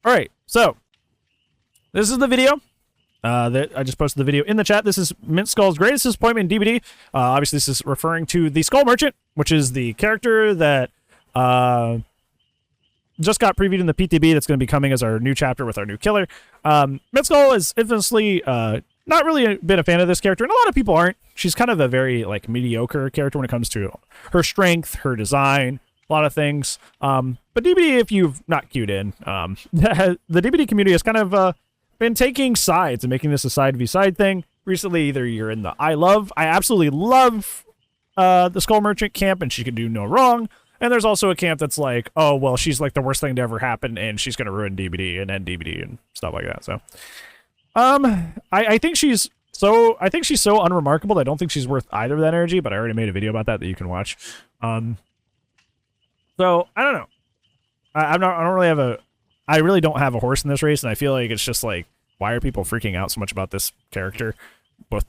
All right, so this is the video. That I just posted the video in the chat. This is Mintskull's greatest disappointment in DBD. Obviously, this is referring to the Skull Merchant, which is the character that just got previewed in the PTB. That's going to be coming as our new chapter with our new killer. Mintskull is infamously not really been a fan of this character, and a lot of people aren't. She's kind of a very like mediocre character when it comes to her strength, her design, a lot of things. But DBD, if you've not queued in, the DBD community has kind of been taking sides and making this a side v side thing. Recently, either you're in the I absolutely love the Skull Merchant camp and she can do no wrong, and there's also a camp that's like, oh well, she's like the worst thing to ever happen and she's gonna ruin DBD and end DBD and stuff like that. So I think she's so unremarkable that I don't think she's worth either of that energy, but I already made a video about that you can watch. So I don't know. I really don't have a horse in this race, and I feel like it's just like, why are people freaking out so much about this character, both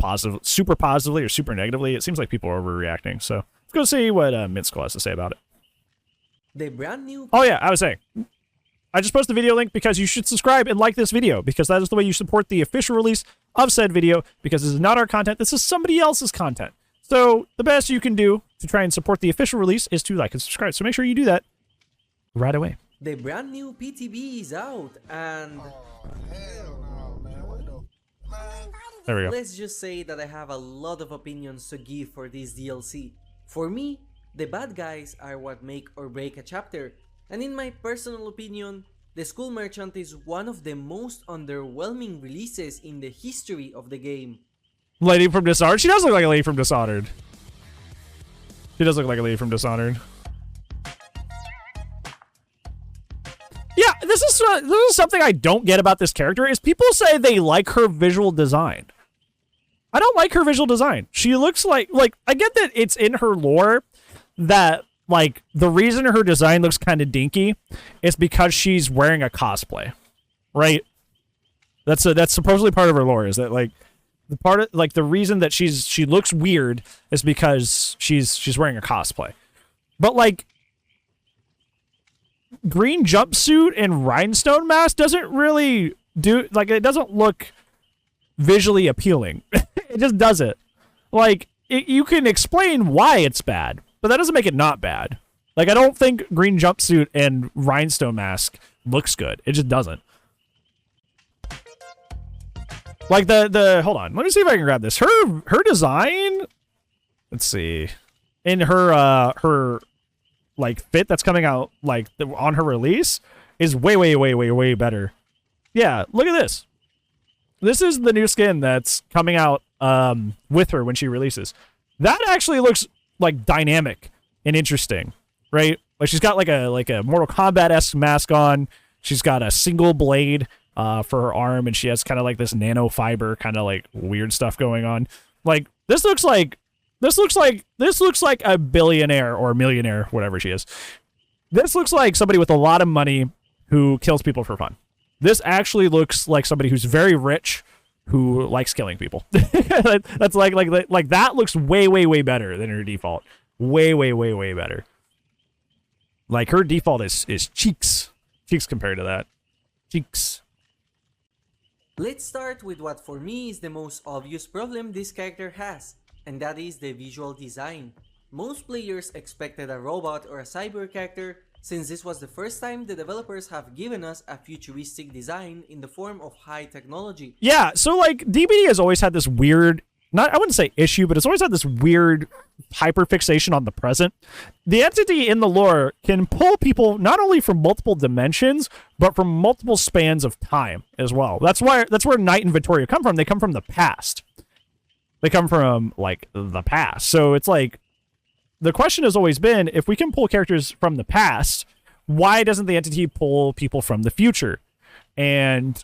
super positively or super negatively? It seems like people are overreacting. So let's go see what Mintskull has to say about it. The brand new. Oh yeah, I was saying, I just posted the video link because you should subscribe and like this video, because that is the way you support the official release of said video, because this is not our content, this is somebody else's content. So the best you can do to try and support the official release is to like and subscribe. So make sure you do that right away. The brand new PTB is out, and there we go. Let's just say that I have a lot of opinions to give for this DLC. For me, the bad guys are what make or break a chapter, and in my personal opinion, the Skull Merchant is one of the most underwhelming releases in the history of the game. Lady from Dishonored? She does look like a lady from Dishonored. She does look like a lady from Dishonored. Yeah, this is something I don't get about this character, is people say they like her visual design. I don't like her visual design. She looks like I get that it's in her lore that like the reason her design looks kind of dinky is because she's wearing a cosplay, right? That's supposedly part of her lore, is that like the reason that she looks weird is because she's wearing a cosplay. But like, green jumpsuit and rhinestone mask doesn't really do, like, it doesn't look visually appealing. It just doesn't. Like, you can explain why it's bad, but that doesn't make it not bad. Like, I don't think green jumpsuit and rhinestone mask looks good. It just doesn't. Like hold on, let me see if I can grab this. Her design, let's see, in her like fit that's coming out like on her release is way better. Yeah, look at this. This is the new skin that's coming out with her when she releases. That actually looks like dynamic and interesting, right? Like she's got like a Mortal Kombat-esque mask on. She's got a single blade for her arm, and she has kind of like this nanofiber kind of like weird stuff going on. Like this looks like a billionaire or millionaire, whatever she is. This looks like somebody with a lot of money who kills people for fun. This actually looks like somebody who's very rich who likes killing people. That's like that looks way better than her default. Way better. Like her default is cheeks compared to that. Cheeks. Let's start with what for me is the most obvious problem this character has, and that is the visual design. Most players expected a robot or a cyber character, since this was the first time the developers have given us a futuristic design in the form of high technology. Yeah, so like DBD has always had this weird, I wouldn't say issue, but it's always had this weird hyperfixation on the present. The entity in the lore can pull people not only from multiple dimensions, but from multiple spans of time as well. That's where Knight and Victoria come from. They come from the past. They come from like the past. So it's like, the question has always been, if we can pull characters from the past, why doesn't the entity pull people from the future? And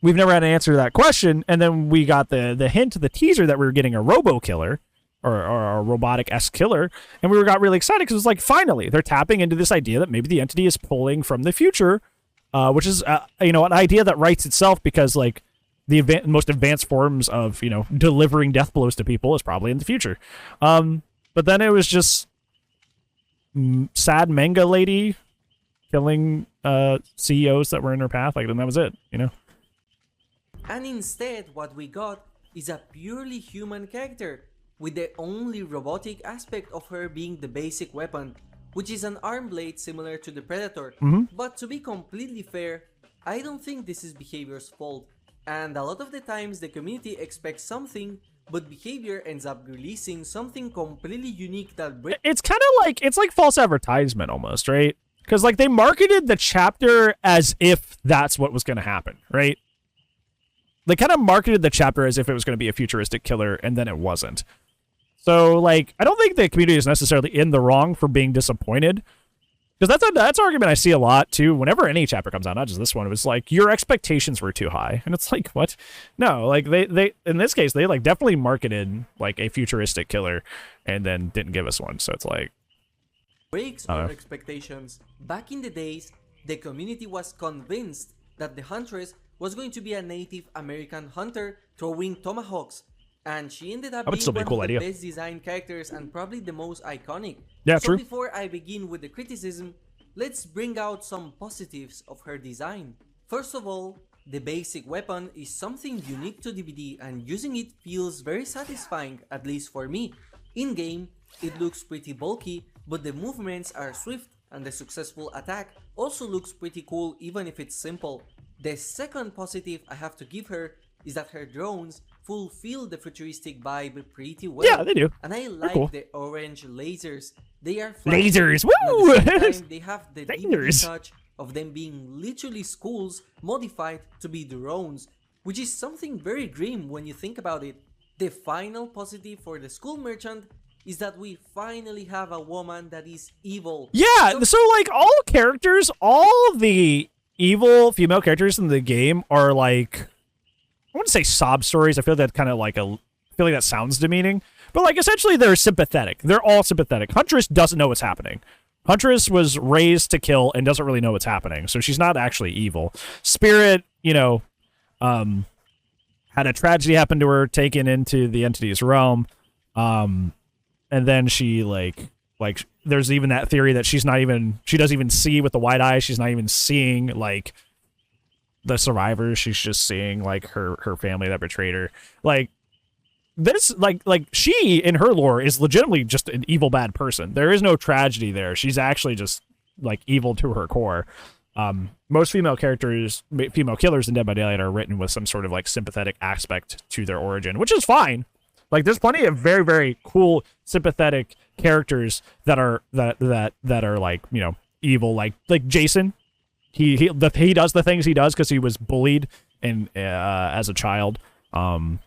we've never had an answer to that question. And then we got the hint, the teaser that we were getting a robo-killer, or a robotic-esque killer, and we got really excited because it's like, finally, they're tapping into this idea that maybe the entity is pulling from the future, which is, an idea that writes itself, because like the most advanced forms of, delivering death blows to people is probably in the future. But then it was just sad manga lady killing CEOs that were in her path. Like, then that was it, you know? And instead, what we got is a purely human character, with the only robotic aspect of her being the basic weapon, which is an arm blade similar to the Predator. But to be completely fair, I don't think this is Behavior's fault, and a lot of the times the community expects something, but Behavior ends up releasing something completely unique that it's kind of like, it's like false advertisement almost, right? Because like they marketed the chapter as if that's what was going to happen, right? They kind of marketed the chapter as if it was going to be a futuristic killer, and then it wasn't. So, like, I don't think the community is necessarily in the wrong for being disappointed. Because that's an argument I see a lot, too. Whenever any chapter comes out, not just this one, it was like, your expectations were too high. And it's like, what? No, like, they in this case, they, like, definitely marketed, like, a futuristic killer and then didn't give us one. So it's like... breaks our expectations. Back in the days, the community was convinced that the Huntress was going to be a Native American hunter throwing tomahawks, and she ended up being one of the best designed characters and probably the most iconic. Yeah, so true. Before I begin with the criticism, let's bring out some positives of her design. First of all, the basic weapon is something unique to DBD, and using it feels very satisfying, at least for me. In-game, it looks pretty bulky, but the movements are swift, and the successful attack also looks pretty cool even if it's simple. The second positive I have to give her is that her drones fulfill the futuristic vibe pretty well. Yeah, they do. And I like the orange lasers. They are fun. Lasers, woo! At the same time, they have the DBD touch of them being literally skulls modified to be drones, which is something very grim when you think about it. The final positive for the Skull Merchant is that we finally have a woman that is evil. Yeah, so like all characters, all the evil female characters in the game are like, I wouldn't say sob stories. I feel that kind of like I feel like that sounds demeaning, but like essentially they're sympathetic. They're all sympathetic. Huntress doesn't know what's happening. Huntress was raised to kill and doesn't really know what's happening, so she's not actually evil. Spirit, you know, had a tragedy happen to her, taken into the entity's realm, and then she like there's even that theory that she doesn't even see with the white eye. She's not even seeing like the survivors. She's just seeing like her family that betrayed her. Like this, like she in her lore is legitimately just an evil bad person. There is no tragedy there. She's actually just like evil to her core. Most female killers in Dead by Daylight are written with some sort of like sympathetic aspect to their origin, which is fine. Like there's plenty of very, very cool sympathetic characters that are like, you know, evil, like Jason. He does the things he does because he was bullied and as a child, and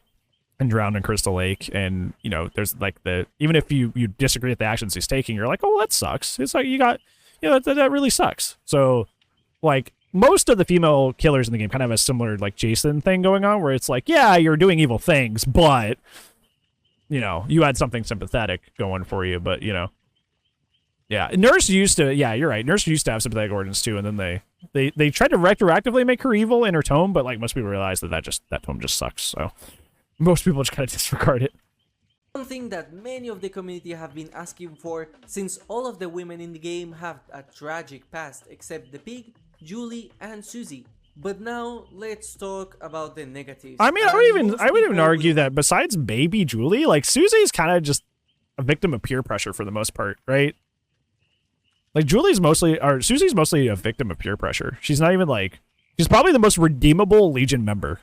drowned in Crystal Lake. And you know, there's like even if you disagree with the actions he's taking, you're like, oh, that sucks. It's like that really sucks. So like most of the female killers in the game kind of have a similar like Jason thing going on, where it's like, yeah, you're doing evil things, but you know, you had something sympathetic going for you. But you know, yeah, Nurse used to. Yeah, you're right. Nurse used to have sympathetic origins too, and then they tried to retroactively make her evil in her tome, but like most people realize that tome just sucks. So most people just kind of disregard it. Something that many of the community have been asking for, since all of the women in the game have a tragic past except the pig, Julie, and Susie. But now let's talk about the negatives. I mean, I would even argue that besides baby Julie, like Susie's kind of just a victim of peer pressure for the most part, right? Like Susie's mostly a victim of peer pressure. She's not even like, she's probably the most redeemable Legion member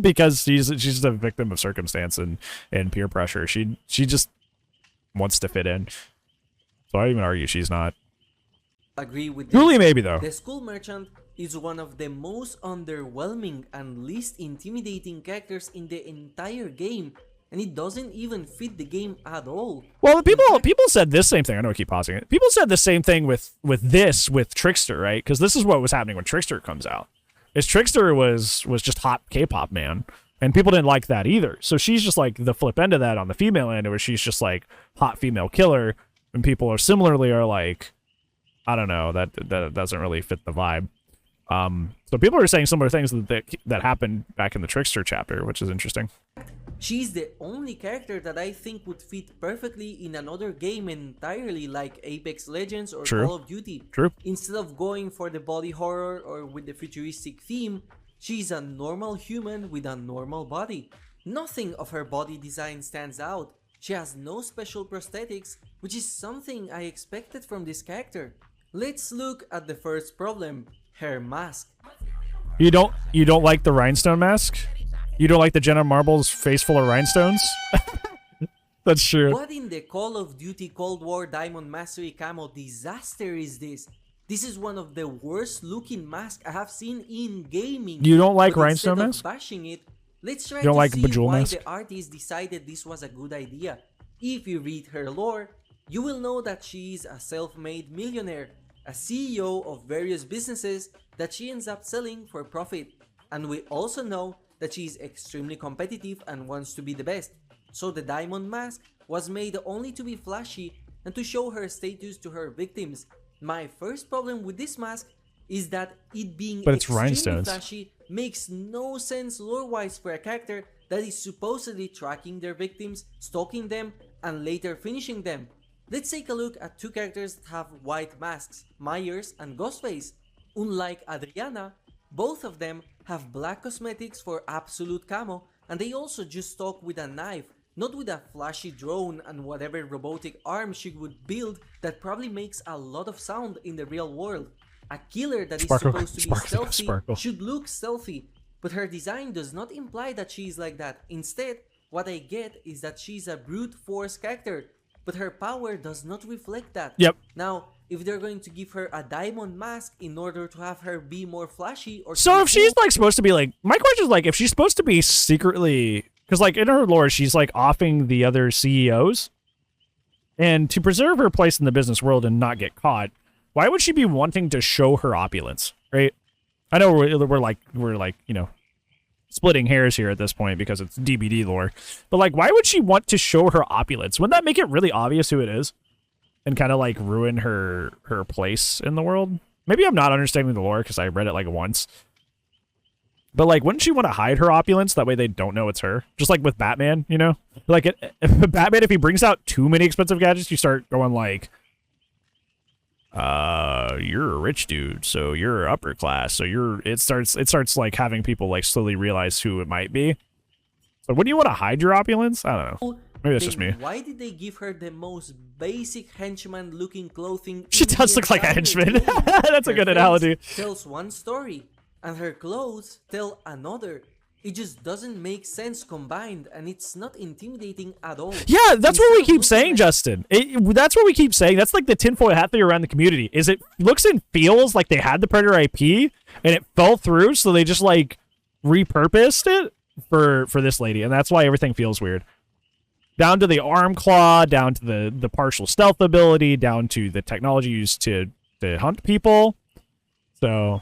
because she's a victim of circumstance and peer pressure. She just wants to fit in. So I even argue she's not. Agree with Julie, maybe though. The Skull Merchant is one of the most underwhelming and least intimidating characters in the entire game, and it doesn't even fit the game at all. Well, people said this same thing. I know I keep pausing it. People said the same thing with Trickster, right? Because this is what was happening when Trickster comes out. Is Trickster was just hot K-pop man, and people didn't like that either. So she's just like the flip end of that on the female end, where she's just like hot female killer, and people are similarly like, I don't know, that doesn't really fit the vibe. So people are saying similar things that happened back in the Trickster chapter, which is interesting. She's the only character that I think would fit perfectly in another game entirely, like Apex Legends or True. Call of Duty. True. Instead of going for the body horror or with the futuristic theme, she's a normal human with a normal body. Nothing of her body design stands out. She has no special prosthetics, which is something I expected from this character. Let's look at the first problem, her mask. You don't like the rhinestone mask? You don't like the Jenna Marbles face full of rhinestones? That's true. What in the Call of Duty Cold War Diamond Mastery camo disaster is this? This is one of the worst looking masks I have seen in gaming. You don't like But rhinestone instead of mask? bashing it, let's try You don't to like see Bejeweled why mask? the artist decided this was a good idea. If you read her lore, you will know that she is a self-made millionaire, a CEO of various businesses that she ends up selling for profit. And we also know that she is extremely competitive and wants to be the best. So the diamond mask was made only to be flashy and to show her status to her victims. My first problem with this mask is that it being But it's extremely rhinestones. flashy makes no sense lore-wise for a character that is supposedly tracking their victims, stalking them, and later finishing them. Let's take a look at two characters that have white masks, Myers and Ghostface. Unlike Adriana, both of them have black cosmetics for absolute camo, and they also just stalk with a knife, not with a flashy drone and whatever robotic arm she would build that probably makes a lot of sound in the real world. A killer that is supposed to be stealthy should look stealthy, but her design does not imply that she is like that. Instead, what I get is that she's a brute force character, but her power does not reflect that. Yep. Now, if they're going to give her a diamond mask in order to have her be more flashy or So if she's like supposed to be like, my question is like, if she's supposed to be secretly, because like in her lore, she's like offing the other CEOs, and to preserve her place in the business world and not get caught, why would she be wanting to show her opulence, right? I know we're like you know, splitting hairs here at this point because it's DBD lore, but like, why would she want to show her opulence? Wouldn't that make it really obvious who it is, and kind of like ruin her place in the world? Maybe I'm not understanding the lore because I read it like once. But like, wouldn't she want to hide her opulence? That way they don't know it's her. Just like with Batman, you know? Like, Batman, if he brings out too many expensive gadgets, you start going like, you're a rich dude, so you're upper class. So it starts like having people like slowly realize who it might be. So wouldn't you want to hide your opulence? I don't know. Maybe that's just me. Why did they give her the most basic henchman looking clothing? She does look like a henchman. That's a good analogy. Tells one story, and her clothes tell another. It just doesn't make sense combined, and it's not intimidating at all. Yeah, that's what we keep saying, Justin. That's what we keep saying. That's like the tinfoil hat theory around the community. Is it looks and feels like they had the Predator IP, and it fell through, so they just like repurposed it for this lady, and that's why everything feels weird. Down to the arm claw, down to the partial stealth ability, down to the technology used to hunt people. So,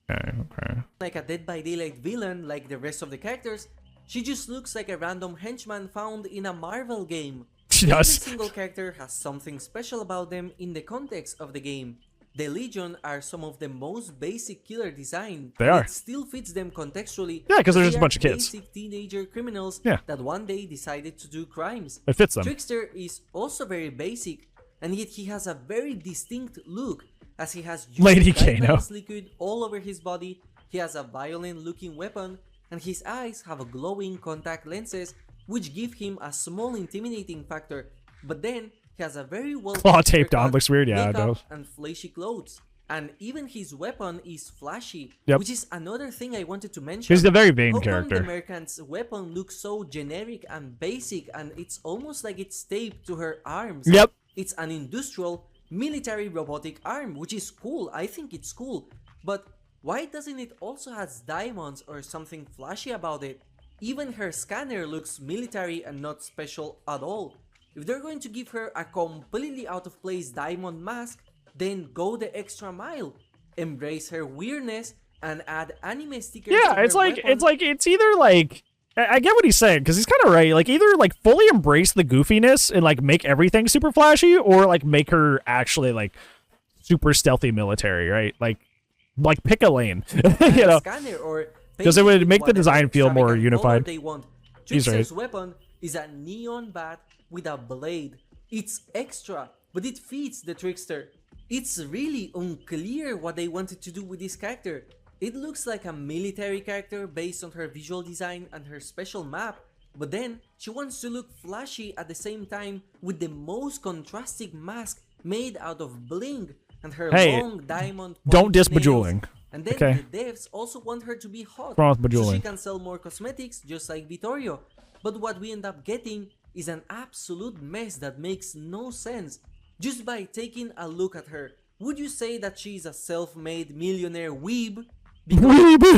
okay. Like a Dead by Daylight villain like the rest of the characters, she just looks like a random henchman found in a Marvel game. She does. Every single character has something special about them in the context of the game. The Legion are some of the most basic killer design. They are. It still fits them contextually. Yeah, because they're just a they bunch are of kids. Basic teenager criminals Yeah. that one day decided to do crimes. It fits them. Trickster is also very basic, and yet he has a very distinct look, as he has Lady diamonds Kano. liquid all over his body. He has a violent-looking weapon, and his eyes have glowing contact lenses, which give him a small intimidating factor. But then he has a very well Claw taped on looks weird. Yeah, it makeup does. and flashy clothes. And even his weapon is flashy, Yep. which is another thing I wanted to mention. He's the very vain How come character. the American's weapon looks so generic and basic, and it's almost like it's taped to her arms? Yep. It's an industrial, military robotic arm, which is cool. I think it's cool. But why doesn't it also has diamonds or something flashy about it? Even her scanner looks military and not special at all. If they're going to give her a completely out of place diamond mask, then go the extra mile. Embrace her weirdness and add anime stickers. Yeah, to it's her like weapon. it's either like I get what he's saying because he's kind of right. Like either like fully embrace the goofiness and like make everything super flashy, or like make her actually like super stealthy military, right? Like pick a lane, you know. Scanner or Because it would make the whatever design feel more extravagant unified. color they want. He's right. Trickster's weapon is a neon bat with a blade. It's extra, but it fits the Trickster. It's really unclear what they wanted to do with this character. It looks like a military character based on her visual design and her special map, but then she wants to look flashy at the same time with the most contrasting mask made out of bling and her long diamond don't diss nails. Bejeweling. And then Okay. the devs also want her to be hot, Wrong with so she Bejeweling. can sell more cosmetics just like Vittorio. But what we end up getting is an absolute mess that makes no sense. Just by taking a look at her, would you say that she's a self-made millionaire weeb? Because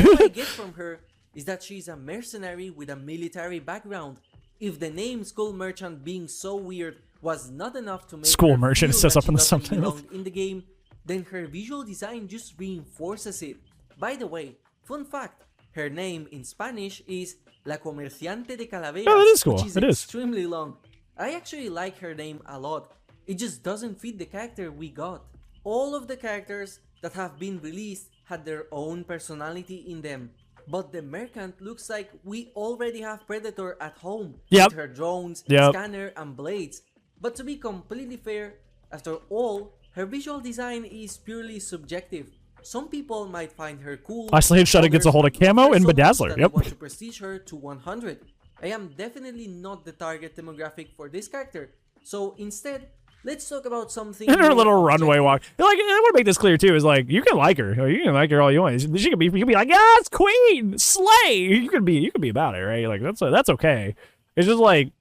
what I get from her is that she's a mercenary with a military background. If the name Skull Merchant being so weird was not enough to make Skull her Merchant, feel it says that up she in the doesn't subtitles. belong in the game, then her visual design just reinforces it. By the way, fun fact, her name in Spanish is La Comerciante de Calaveras, Oh, that is cool. which is It is. extremely long. I actually like her name a lot. It just doesn't fit the character we got. All of the characters that have been released had their own personality in them. But the Merchant looks like we already have Predator at home Yep. with her drones, Yep. scanner, and blades. But to be completely fair, after all, her visual design is purely subjective. Some people might find her cool. Isolation Shot gets a hold of others camo love her and so much Bedazzler. that Yep. they want to prestige her to 100. I am definitely not the target demographic for this character. So instead, let's talk about something. And her more little runway objective. walk. Like, I want to make this clear too. Is like, you can like her. Like, you can like her all you want. She can be. You can be like, yeah, it's Queen, slay. You can be about it, right? Like that's okay. It's just like,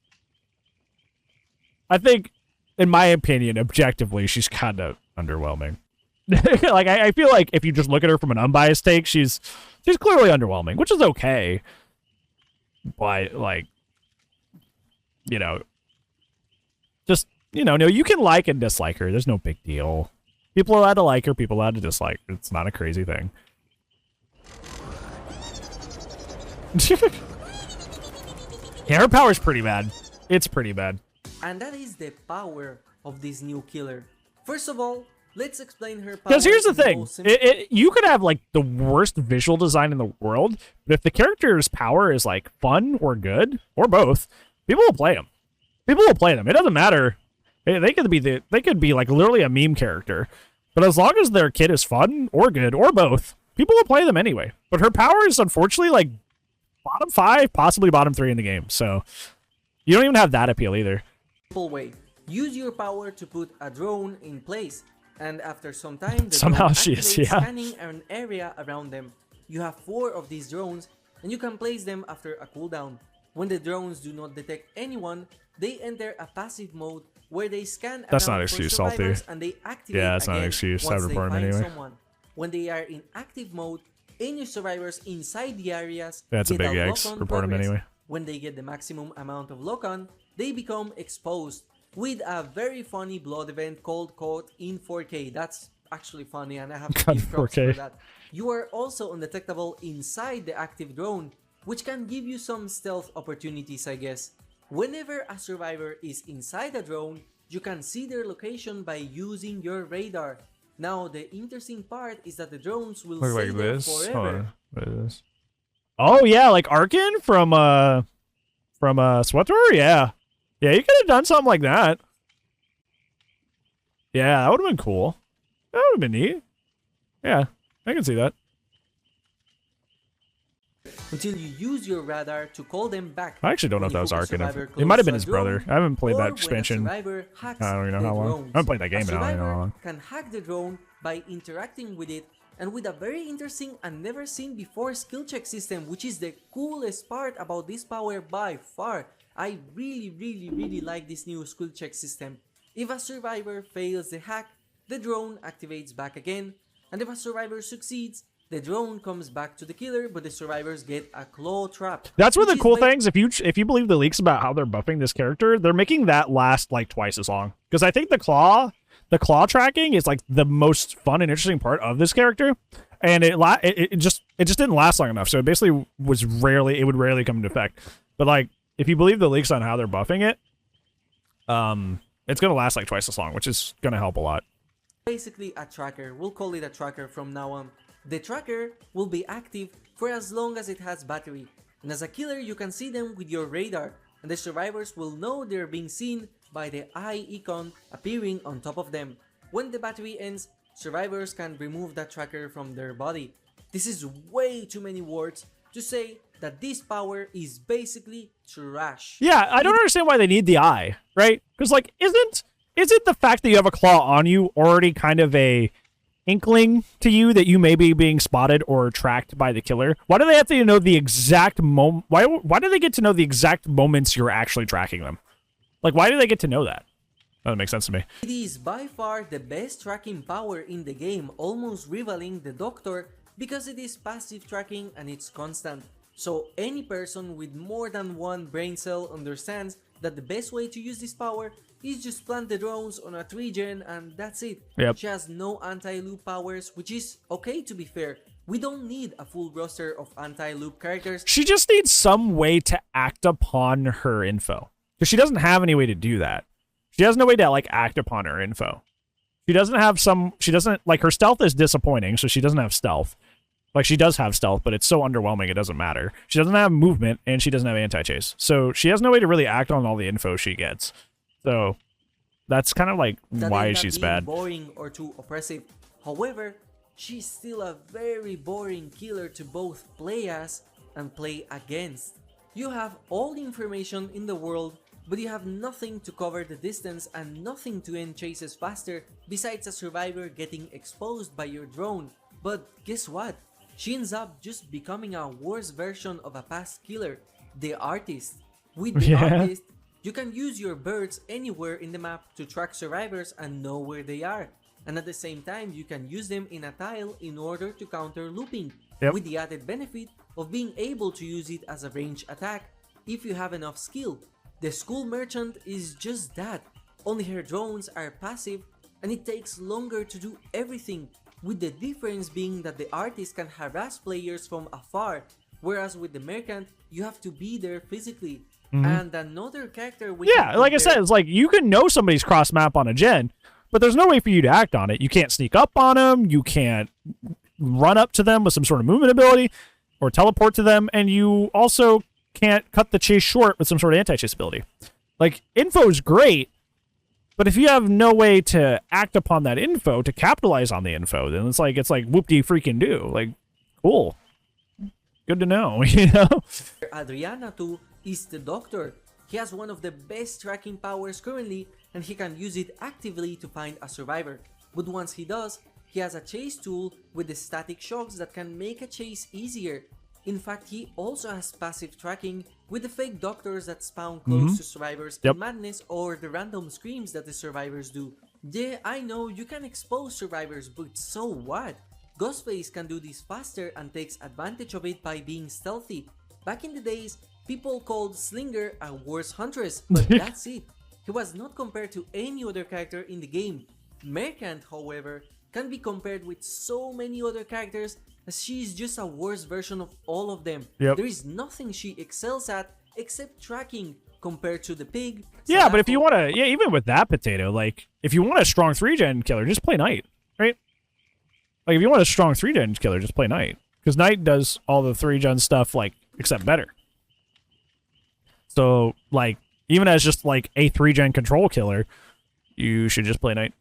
I think, in my opinion, objectively, she's kind of underwhelming. Like, I feel like if you just look at her from an unbiased take, she's clearly underwhelming, which is okay. But like, you know, just. No, you can like and dislike her. There's no big deal. People are allowed to like her. People are allowed to dislike her. It's not a crazy thing. Yeah, her power's pretty bad. It's pretty bad. And that is the power of this new killer. First of all, let's explain her power. Because here's the in thing. most simple- You could have, like, the worst visual design in the world, but if the character's power is, like, fun or good, or both, people will play them. People will play them. It doesn't matter. They could be like literally a meme character, but as long as their kit is fun or good or both, people will play them anyway. But her power is unfortunately like bottom 5, possibly bottom 3 in the game. So you don't even have that appeal either. simple way. Use your power to put a drone in place, and after some time, the Somehow drone she is, activates, yeah. scanning an area around them. You have 4 of these drones, and you can place them after a cooldown. When the drones do not detect anyone, they enter a passive mode where they scan That's around not an for excuse, Salty. survivors and they activate Yeah, that's not an again excuse. once I'd they report him find anyway. someone. When they are in active mode, any survivors inside the areas That's a get big lock X. on Report him progress. anyway. When they get the maximum amount of lock-on, they become exposed with a very funny blood event called Caught in 4K. That's actually funny, and I have to Caught give in props 4K. for that. You are also undetectable inside the active drone, which can give you some stealth opportunities, I guess. Whenever a survivor is inside a drone, you can see their location by using your radar. Now, the interesting part is that the drones will Look stay like there this. Hold forever. on. What is this? Oh yeah, like Arkin from Sweater? Yeah. Yeah, you could have done something like that. Yeah, that would have been cool. That would have been neat. Yeah, I can see that. Until you use your radar to call them back. I actually don't know When if that you was hook a Arkin. survivor It might have been close his to a drone, brother. I haven't played or that when a expansion. survivor hacks I don't even know the how long. drones. I haven't played that game A in I don't know how survivor long. can hack the drone by interacting with it and with a very interesting and never seen before skill check system, which is the coolest part about this power by far. I really like this new skill check system. If a survivor fails the hack, the drone activates back again, and if a survivor succeeds, the drone comes back to the killer, but the survivors get a claw trap. That's one of which the is cool like- things. If you believe the leaks about how they're buffing this character, they're making that last like twice as long. Because I think the claw tracking is like the most fun and interesting part of this character, and it just didn't last long enough. So it basically would rarely come into effect. But like if you believe the leaks on how they're buffing it, it's gonna last like twice as long, which is gonna help a lot. Basically a tracker. We'll call it a tracker from now on. The tracker will be active for as long as it has battery. And as a killer, you can see them with your radar, and the survivors will know they're being seen by the eye icon appearing on top of them. When the battery ends, survivors can remove that tracker from their body. This is way too many words to say that this power is basically trash. Yeah, I don't understand why they need the eye, right? Because, like, isn't the fact that you have a claw on you already kind of a inkling to you that you may be being spotted or tracked by the killer? Why do they have to know the exact moment? Why do they get to know the exact moments you're actually tracking them? Like, why do they get to know that? That doesn't make sense to me. It is by far the best tracking power in the game, almost rivaling the Doctor, because it is passive tracking and it's constant. So any person with more than one brain cell understands that the best way to use this power is just plant the drones on a 3-gen and that's it. Yep. She has no anti-loop powers, which is okay to be fair. We don't need a full roster of anti-loop characters. She just needs some way to act upon her info. Because she doesn't have any way to do that. She has no way to, like, act upon her info. She doesn't, like, her stealth is disappointing, so she doesn't have stealth. Like, she does have stealth, but it's so underwhelming it doesn't matter. She doesn't have movement, and she doesn't have anti-chase. So she has no way to really act on all the info she gets. So that's kind of, like, why she's bad. Boring or too oppressive. However, she's still a very boring killer to both play as and play against. You have all the information in the world, but you have nothing to cover the distance and nothing to end chases faster besides a survivor getting exposed by your drone. But guess what? She ends up just becoming a worse version of a past killer, the artist. With the artist, you can use your birds anywhere in the map to track survivors and know where they are. And at the same time, you can use them in a tile in order to counter looping, with the added benefit of being able to use it as a ranged attack if you have enough skill. The school merchant is just that, only her drones are passive and it takes longer to do everything, with the difference being that the artist can harass players from afar, whereas with the merchant, you have to be there physically. And another character we like I said, it's like you can know somebody's cross map on a gen, but there's no way for you to act on it. You can't sneak up on them, you can't run up to them with some sort of movement ability or teleport to them, and you also can't cut the chase short with some sort of anti-chase ability. Like, info is great, but if you have no way to act upon that info, to capitalize on the info, then it's like whoop-de-freaking-do. Like, cool. Good to know, you know? Adriana too is the Doctor. He has one of the best tracking powers currently, and he can use it actively to find a survivor. But once he does, he has a chase tool with the static shocks that can make a chase easier. In fact, he also has passive tracking with the fake doctors that spawn close to survivors in madness or the random screams that the survivors do. Yeah, I know you can expose survivors, but so what? Ghostface can do this faster and takes advantage of it by being stealthy. Back in the days, people called Slinger a worse huntress, but that's it. He was not compared to any other character in the game. Merchant, however, can be compared with so many other characters as she is just a worse version of all of them. There is nothing she excels at except tracking compared to the pig. Yeah, but if you want to, even with that potato, like, if you want a strong 3-gen killer, just play Knight, right? Like, if you want a strong 3-gen killer, just play Knight. Because Knight does all the 3-gen stuff, like, except better. So, like, even as just, like, a 3-gen control killer, you should just play Knight.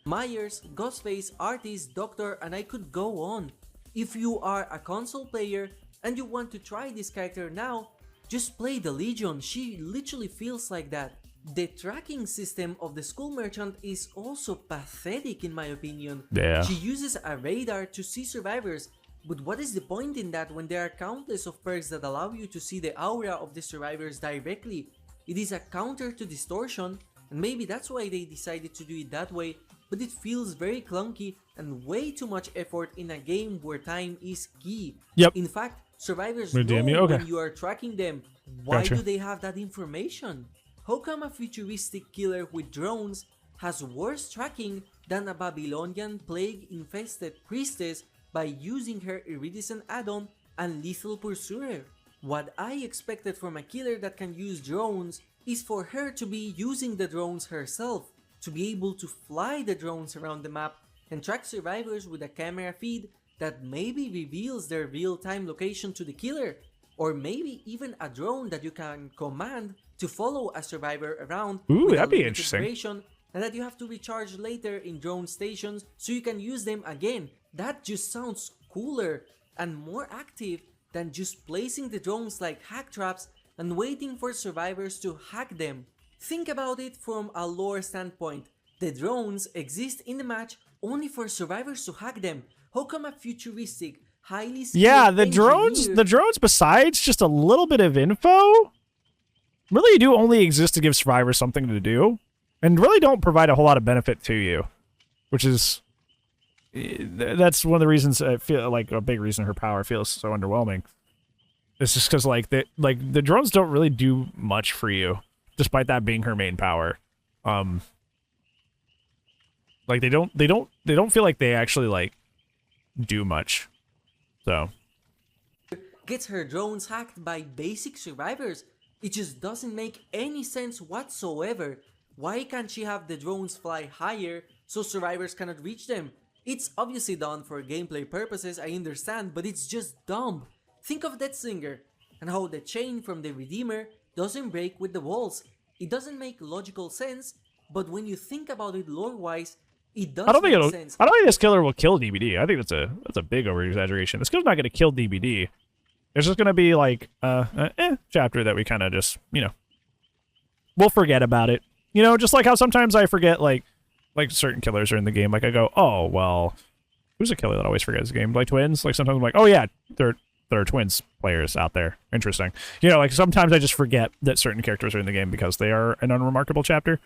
Myers, Ghostface, Artist, Doctor, and I could go on. If you are a console player and you want to try this character now, just play the Legion. She literally feels like that. The tracking system of the school merchant is also pathetic in my opinion. She uses a radar to see survivors, but what is the point in that when there are countless of perks that allow you to see the aura of the survivors directly? It is a counter to distortion, and maybe that's why they decided to do it that way, but it feels very clunky and way too much effort in a game where time is key. In fact, survivors know when you are tracking them. Why do they have that information? How come a futuristic killer with drones has worse tracking than a Babylonian plague-infested priestess by using her iridescent add-on and lethal pursuer? What I expected from a killer that can use drones is for her to be using the drones herself, to be able to fly the drones around the map and track survivors with a camera feed that maybe reveals their real-time location to the killer, or maybe even a drone that you can command to follow a survivor around Ooh, with a that'd be limited interesting. duration, and that you have to recharge later in drone stations so you can use them again. That just sounds cooler and more active than just placing the drones like hack traps and waiting for survivors to hack them. Think about it from a lore standpoint. The drones exist in the match only for survivors to hack them. How come a futuristic, highly skilled Yeah, the engineer drones, besides just a little bit of info, really do only exist to give survivors something to do, and really don't provide a whole lot of benefit to you, which is that's one of the reasons I feel like a big reason her power feels so underwhelming. It's just because like the drones don't really do much for you, despite that being her main power. Like they don't feel like they actually like do much. So gets her drones hacked by basic survivors. It just doesn't make any sense whatsoever. Why can't she have the drones fly higher so survivors cannot reach them? It's obviously done for gameplay purposes, I understand, but it's just dumb. Think of that singer and how the chain from the Redeemer doesn't break with the walls. It doesn't make logical sense, but when you think about it lore-wise, it does make sense. I don't think this killer will kill DBD. I think that's a big over-exaggeration. This killer's not going to kill DBD. It's just going to be like chapter that we kind of just, you know, we'll forget about it. You know, just like how sometimes I forget like certain killers are in the game. Like I go, oh well, who's a killer that always forgets the game? Like twins. Like sometimes I'm like, oh yeah, there are twins players out there. Interesting. You know, like sometimes I just forget that certain characters are in the game because they are an unremarkable chapter.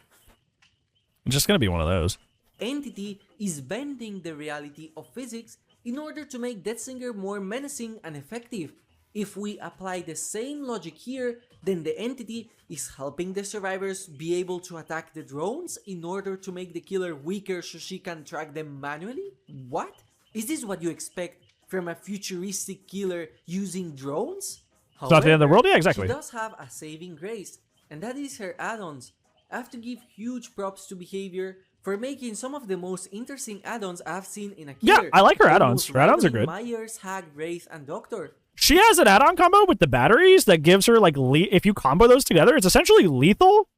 It's just going to be one of those. Entity is bending the reality of physics in order to make Deathsinger more menacing and effective. If we apply the same logic here, then the entity is helping the survivors be able to attack the drones in order to make the killer weaker so she can track them manually? What? Is this what you expect from a futuristic killer using drones? It's not the end of the world? Yeah, exactly. She does have a saving grace, and that is her add-ons. I have to give huge props to Behavior for making some of the most interesting add-ons I've seen in a killer. Yeah, I like her add-ons. Her add-ons are good. Myers, Hag, Wraith, and Doctor. She has an add-on combo with the batteries that gives her, like, if you combo those together, it's essentially lethal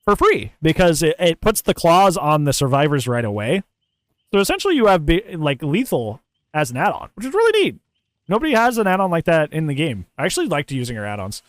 for free because it puts the claws on the survivors right away. So essentially you have, like, lethal as an add-on, which is really neat. Nobody has an add-on like that in the game. I actually liked using her add-ons.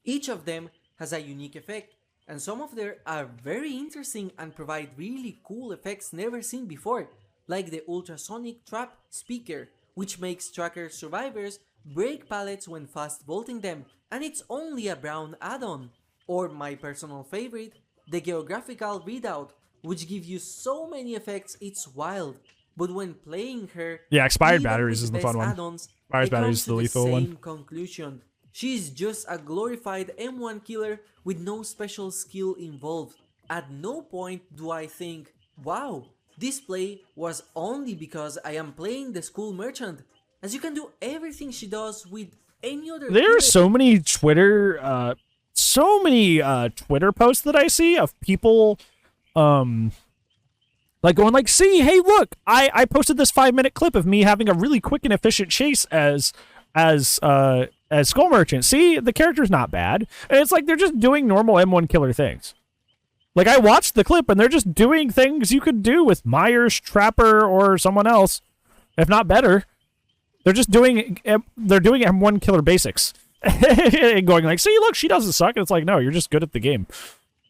Each of them has a unique effect, and some of them are very interesting and provide really cool effects never seen before, like the ultrasonic trap speaker, which makes tracker survivors break pallets when fast vaulting them, and it's only a brown add-on. Or my personal favorite, the geographical readout, which gives you so many effects it's wild. But when playing her, yeah, expired batteries is the fun one. Expired batteries is the lethal one. Conclusion. She's just a glorified M1 killer with no special skill involved. At no point do I think, wow, this play was only because I am playing the school merchant, as you can do everything she does with any other There killer. are so many Twitter posts that I see of people like going like, see, hey look, I posted this 5-minute clip of me having a really quick and efficient chase as Skull Merchant. See, the character's not bad. And it's like they're just doing normal M1 killer things. Like I watched the clip and they're just doing things you could do with Myers, Trapper, or someone else, if not better. They're just doing M1 killer basics. And going like, see, look, she doesn't suck. And it's like, no, you're just good at the game.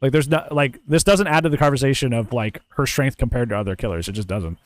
Like there's not like this doesn't add to the conversation of like her strength compared to other killers. It just doesn't.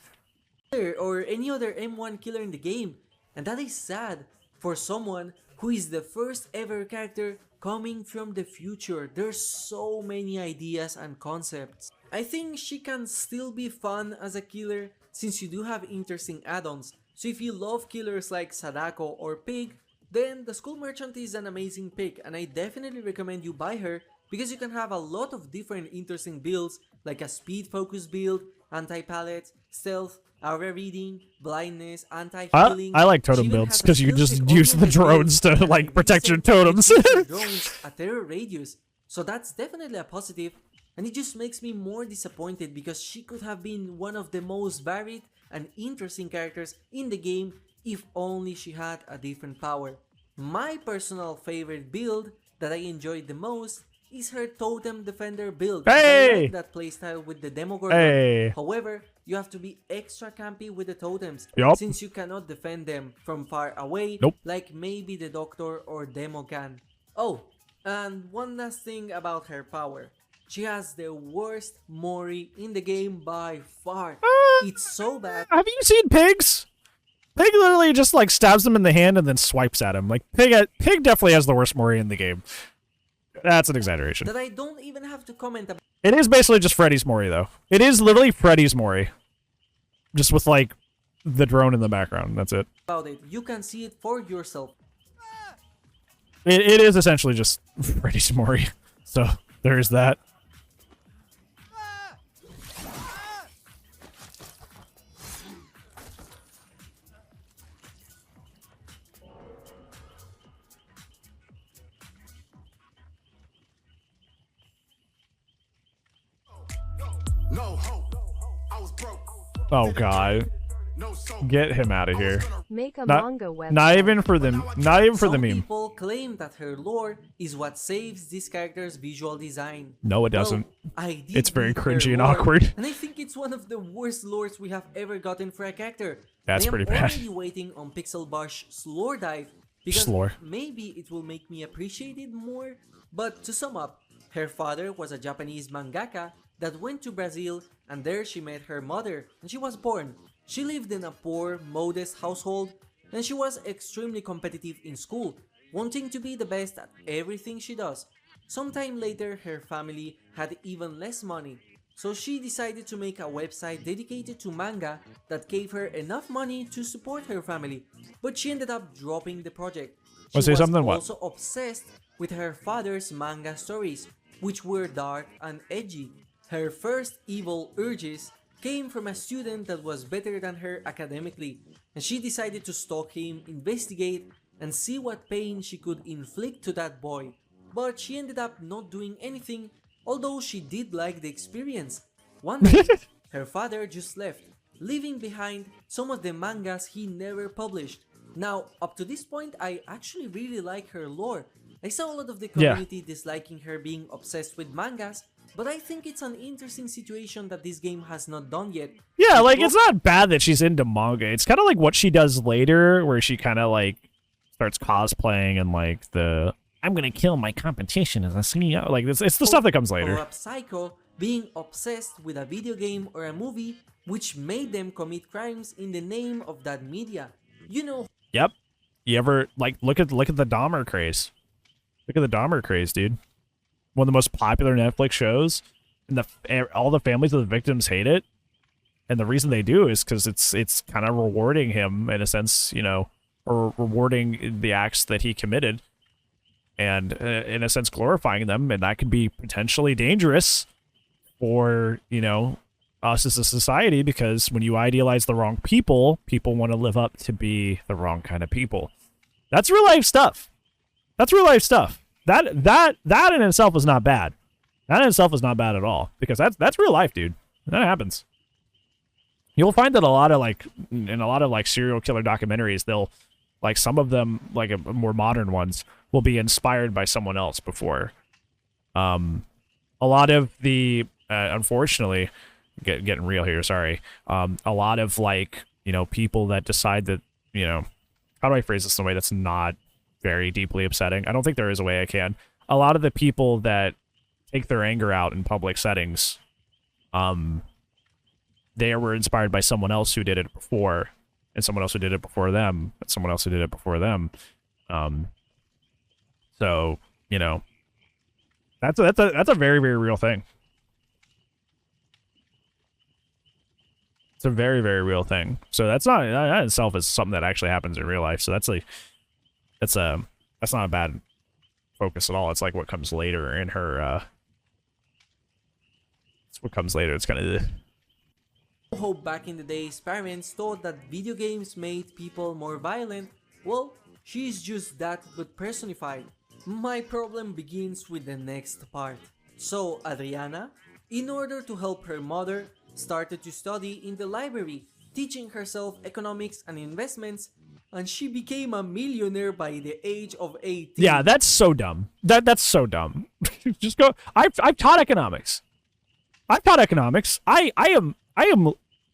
Or any other M1 killer in the game. And that is sad for someone who is the first ever character coming from the future. There's so many ideas and concepts. I think she can still be fun as a killer since you do have interesting add-ons. So if you love killers like Sadako or Pig, then the Skull Merchant is an amazing pick, and I definitely recommend you buy her because you can have a lot of different interesting builds like a speed focus build, anti-pallet, stealth, aura reading, blindness, anti-healing. I like totem builds because you just use the drones to like protect your totems. Drones a terror radius, so that's definitely a positive, and it just makes me more disappointed because she could have been one of the most varied and interesting characters in the game if only she had a different power. My personal favorite build that I enjoyed the most is her Totem Defender build. I Hey! like that playstyle with the Demogorgon. Hey! However, you have to be extra campy with the totems Yup. since you cannot defend them from far away Nope. like maybe the Doctor or Demo can. Oh, and one last thing about her power. She has the worst Mori in the game by far. It's so bad. Have you seen pigs? Pig literally just like stabs him in the hand and then swipes at him. Like Pig definitely has the worst Mori in the game. That's an exaggeration. That I don't even have to comment about. It is basically just Freddy's Mori though. It is literally Freddy's Mori. Just with like the drone in the background. That's it. You can see it for yourself. It is essentially just Freddy's Mori. So there's that. Oh god. Get him out of here. Make a Not, manga website. not even for the Some meme. people claim that her lore is what saves this character's visual design. No, it doesn't. Well, I did It's very read her cringy and lore, awkward. and I think it's one of the worst lores we have ever gotten for a character. That's pretty bad. I'm already waiting on Pixel Bosh's lore dive because Lore. maybe it will make me appreciate it more. But to sum up, her father was a Japanese mangaka that went to Brazil, and there she met her mother and she was born. She lived in a poor, modest household, and she was extremely competitive in school, wanting to be the best at everything she does. Sometime later, her family had even less money, so she decided to make a website dedicated to manga that gave her enough money to support her family, but she ended up dropping the project. She say was something, what? also obsessed with her father's manga stories, which were dark and edgy. Her first evil urges came from a student that was better than her academically, and she decided to stalk him, investigate, and see what pain she could inflict to that boy. But she ended up not doing anything, although she did like the experience. One day, her father just left, leaving behind some of the mangas he never published. Now, up to this point, I actually really like her lore. I saw a lot of the community disliking her being obsessed with mangas, but I think it's an interesting situation that this game has not done yet. Yeah, like it's not bad that she's into manga. It's kind of like what she does later, where she kind of like starts cosplaying and like the I'm gonna kill my competition as a CEO. Like it's the stuff that comes Or later. a psycho being obsessed with a video game or a movie which made them commit crimes in the name of that media. You know. Yep. You ever like look at the Dahmer craze? Look at the Dahmer craze, dude. One of the most popular Netflix shows, and all the families of the victims hate it. And the reason they do is because it's kind of rewarding him in a sense, you know, or rewarding the acts that he committed, and in a sense glorifying them, and that could be potentially dangerous for, you know, us as a society, because when you idealize the wrong people, people want to live up to be the wrong kind of people. That's real life stuff. That's real life stuff. That in itself is not bad. That in itself is not bad at all, because that's real life, dude. That happens. You'll find that in a lot of like serial killer documentaries, they'll like some of them, like more modern ones, will be inspired by someone else before. A lot of the unfortunately, getting real here, sorry. A lot of like, you know, people that decide that, you know, how do I phrase this in a way that's not very deeply upsetting? I don't think there is a way I can. A lot of the people that take their anger out in public settings, they were inspired by someone else who did it before, and someone else who did it before them, and someone else who did it before them. So, you know, that's a very, very real thing. It's a very, very real thing. So that in itself is something that actually happens in real life. So that's not a bad focus at all. It's like what comes later in her. It's what comes later. It's kind of. Hope back in the days parents thought that video games made people more violent. Well, she's just that but personified. My problem begins with the next part. So Adriana, in order to help her mother, started to study in the library, teaching herself economics and investments, and she became a millionaire by the age of 18. Yeah, that's so dumb. That's so dumb. Just go. I've taught economics. I've taught economics. I am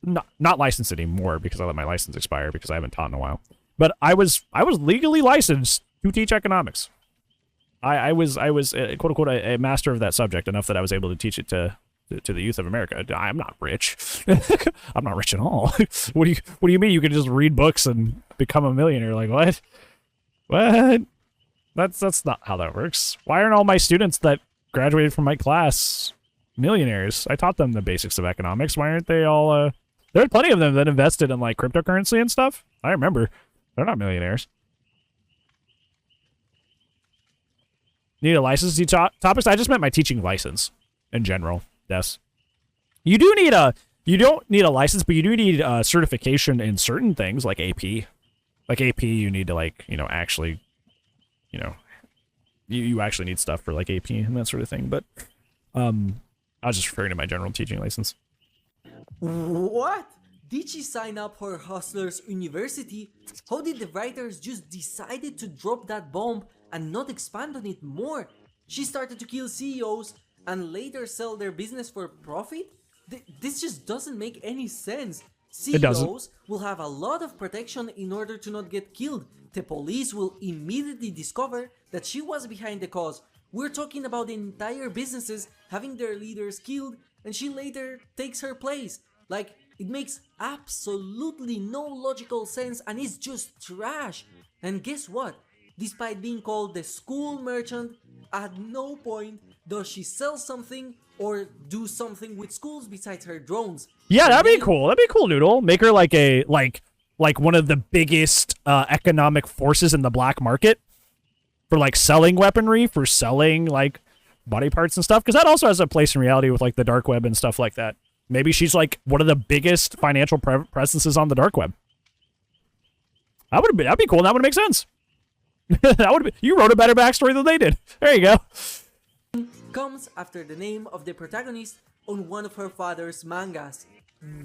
not licensed anymore because I let my license expire because I haven't taught in a while. But I was legally licensed to teach economics. I was quote unquote a master of that subject enough that I was able to teach it to the youth of America. I'm not rich. I'm not rich at all. What do you mean you can just read books and become a millionaire? Like what? What? That's not how that works. Why aren't all my students that graduated from my class millionaires? I taught them the basics of economics. Why aren't they all there are plenty of them that invested in like cryptocurrency and stuff. I remember. They're not millionaires. Need a license to teach topics? I just meant my teaching license in general. Yes. You don't need a license, but you do need certification in certain things like AP. Like AP, you need to like, actually, you actually need stuff for like AP and that sort of thing. But I was just referring to my general teaching license. What? Did she sign up for Hustlers University? How did the writers just decided to drop that bomb and not expand on it more? She started to kill CEOs and later sell their business for profit? This just doesn't make any sense. CEOs will have a lot of protection in order to not get killed. The police will immediately discover that she was behind the cause. We're talking about entire businesses having their leaders killed and she later takes her place. Like, it makes absolutely no logical sense and it's just trash. And guess what? Despite being called the school merchant, at no point does she sell something or do something with schools besides her drones. Yeah, that'd be cool. That'd be cool, Noodle. Make her like a like one of the biggest economic forces in the black market for like selling weaponry, for selling like body parts and stuff. Because that also has a place in reality with like the dark web and stuff like that. Maybe she's like one of the biggest financial presences on the dark web. That'd be cool. That would make sense. You wrote a better backstory than they did. There you go. Comes after the name of the protagonist on one of her father's mangas.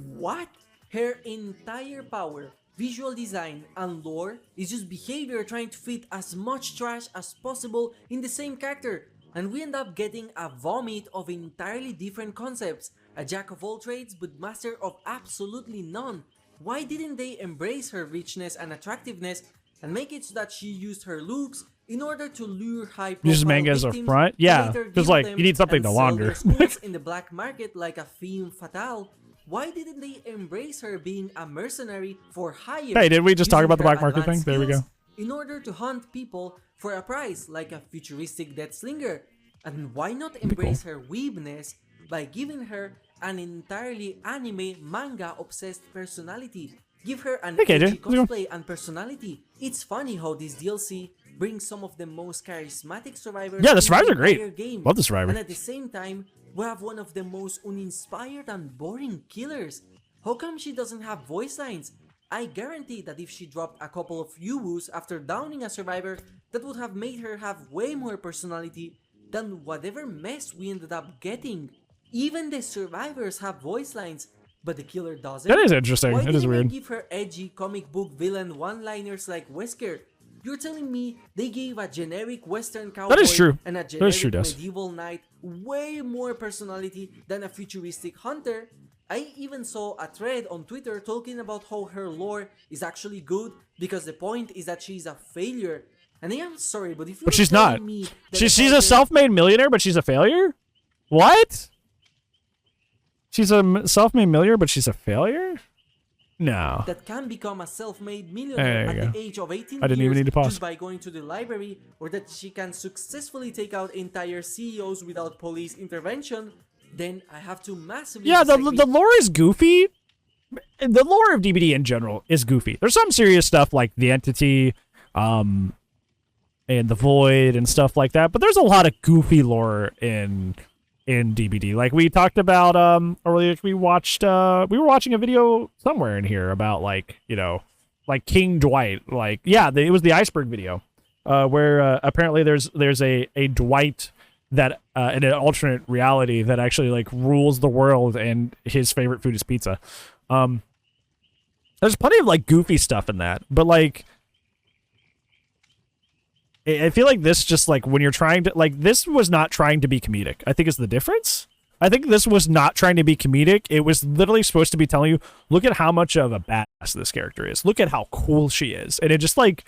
What? Her entire power, visual design, and lore is just behavior trying to fit as much trash as possible in the same character, and we end up getting a vomit of entirely different concepts. A jack of all trades but master of absolutely none. Why didn't they embrace her richness and attractiveness and make it so that she used her looks in order to lure high-profile use manga as a front? Yeah, because like you need something to launder. Schools in the black market like a femme fatale. Why didn't they embrace her being a mercenary for hire? Hey, did we just talk about the black market thing? There we go. In order to hunt people for a price like a futuristic death slinger. And why not embrace her weebness by giving her an entirely anime manga obsessed personality? Give her an edgy cosplay and personality. It's funny how this DLC brings some of the most charismatic survivors. Yeah, the survivors are great. Game. Love the survivor. And at the same time, we have one of the most uninspired and boring killers. How come she doesn't have voice lines? I guarantee that if she dropped a couple of yuwus after downing a survivor, that would have made her have way more personality than whatever mess we ended up getting. Even the survivors have voice lines, but the killer doesn't. That is interesting. Why it is weird. They give her edgy comic book villain one-liners like Wesker? You're telling me they gave a generic Western cowboy and a generic medieval knight way more personality than a futuristic hunter? I even saw a thread on Twitter talking about how her lore is actually good because the point is that she's a failure. And I am sorry, but if you're she's not. She's a self-made millionaire, but she's a failure? What? She's a self-made millionaire, but she's a failure? No. That can become a self-made millionaire at the age of 18 I didn't even need to pause. Just by going to the library, or that she can successfully take out entire CEOs without police intervention, then I have to massively the lore is goofy. The lore of DBD in general is goofy. There's some serious stuff like the Entity, and the Void and stuff like that, but there's a lot of goofy lore in DBD. Like we talked about earlier, we were watching a video somewhere in here about like King Dwight. Like it was the iceberg video where apparently there's a Dwight that in an alternate reality that actually like rules the world and his favorite food is pizza. There's plenty of like goofy stuff in that, but like I feel like this just like when you're trying to like this was not trying to be comedic. I think is the difference. I think this was not trying to be comedic. It was literally supposed to be telling you, look at how much of a badass this character is. Look at how cool she is. And it just like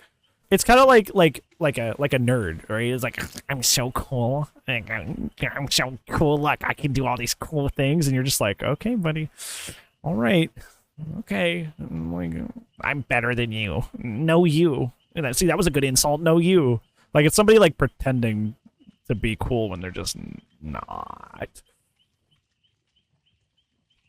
it's kind of like a nerd, right? It's like I'm so cool. I'm so cool. Like I can do all these cool things, and you're just like, okay, buddy, all right, okay. I'm better than you. No, you. And see, that was a good insult. No, you. Like it's somebody like pretending to be cool when they're just not.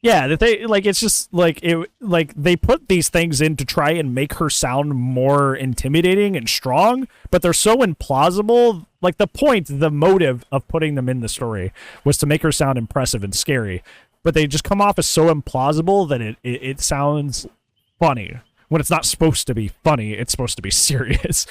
Yeah, that they like it's just like it like they put these things in to try and make her sound more intimidating and strong, but they're so implausible. Like the motive of putting them in the story was to make her sound impressive and scary, but they just come off as so implausible that it sounds funny when it's not supposed to be funny. It's supposed to be serious.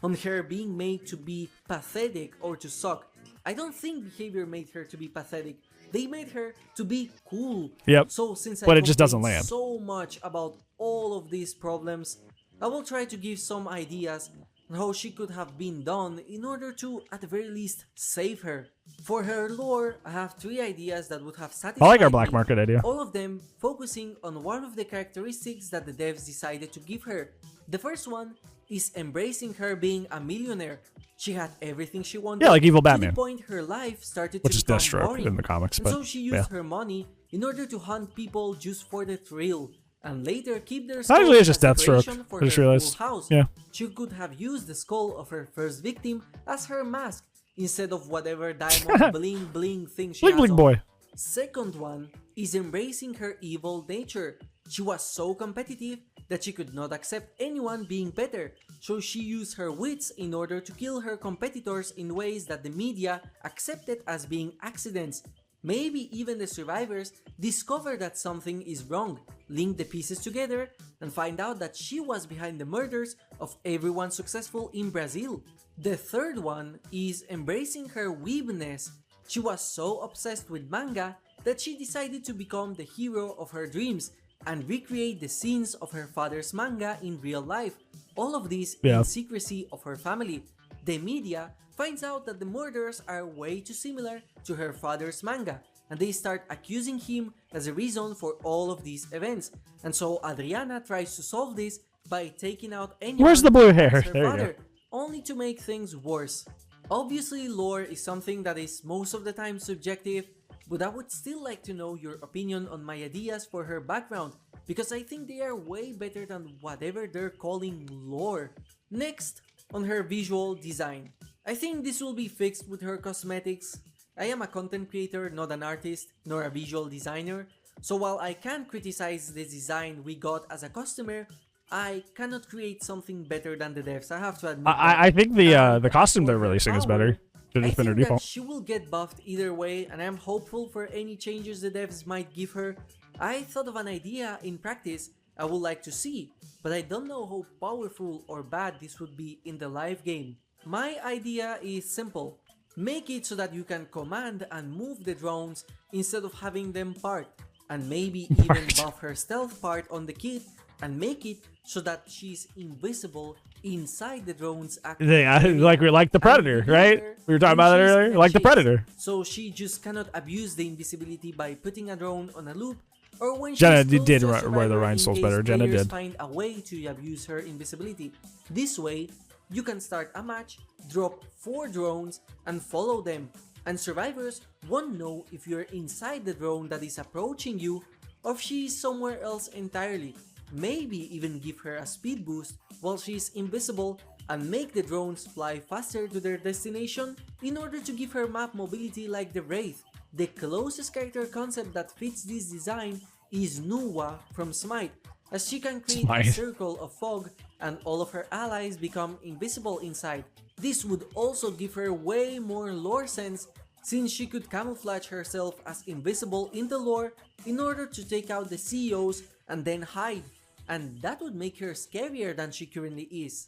On her being made to be pathetic or to suck. I don't think behavior made her to be pathetic. They made her to be cool. Yep. So since but I it just doesn't land so much about all of these problems, I will try to give some ideas on how she could have been done in order to, at the very least, save her. For her lore, I have 3 ideas that would have satisfied I like our black market idea. all of them focusing on one of the characteristics that the devs decided to give her. The first one is embracing her being a millionaire. She had everything she wanted. Yeah, like evil To Batman. the point her life started Which to is become Deathstroke boring. in the comics, And but so she used her money in order to hunt people just for the thrill, and later keep their skull Actually, it's just as Deathstroke. decoration for I just her realized. full house. Yeah. She could have used the skull of her first victim as her mask instead of whatever diamond bling bling thing she Bling has bling on. boy. Second one is embracing her evil nature. She was so competitive that she could not accept anyone being better, so she used her wits in order to kill her competitors in ways that the media accepted as being accidents. Maybe even the survivors discover that something is wrong, link the pieces together, and find out that she was behind the murders of everyone successful in Brazil. The third one is embracing her weebness. She was so obsessed with manga that she decided to become the hero of her dreams and recreate the scenes of her father's manga in real life. All of this in secrecy of her family. The media finds out that the murders are way too similar to her father's manga, and they start accusing him as a reason for all of these events. And so Adriana tries to solve this by taking out anyone Where's the blue as hair? her There you father, go. only to make things worse. Obviously, lore is something that is most of the time subjective, but I would still like to know your opinion on my ideas for her background, because I think they are way better than whatever they're calling lore. Next, on her visual design. I think this will be fixed with her cosmetics. I am a content creator, not an artist, nor a visual designer, so while I can criticize the design we got as a customer, I cannot create something better than the devs, I have to admit. I think the costume for they're her releasing is power, better. Should I have been her think that default. she will get buffed either way, and I'm hopeful for any changes the devs might give her. I thought of an idea in practice I would like to see, but I don't know how powerful or bad this would be in the live game. My idea is simple. Make it so that you can command and move the drones instead of having them parked, and maybe even buff her stealth part on the kit and make it so that she's invisible inside the drone's active Yeah, area. like the Predator, right? We were talking about that earlier. Like the Predator. So she just cannot abuse the invisibility by putting a drone on a loop, or when Jenna she's close did to a wear the survivor in rhinestones case better. Jenna players did. find a way to abuse her invisibility. This way, you can start a match, drop 4 drones, and follow them, and survivors won't know if you're inside the drone that is approaching you or if she is somewhere else entirely. Maybe even give her a speed boost while she's invisible and make the drones fly faster to their destination in order to give her map mobility like the Wraith. The closest character concept that fits this design is Nuwa from Smite, as she can create a circle of fog and all of her allies become invisible inside. This would also give her way more lore sense, since she could camouflage herself as invisible in the lore in order to take out the CEOs and then hide, and that would make her scarier than she currently is.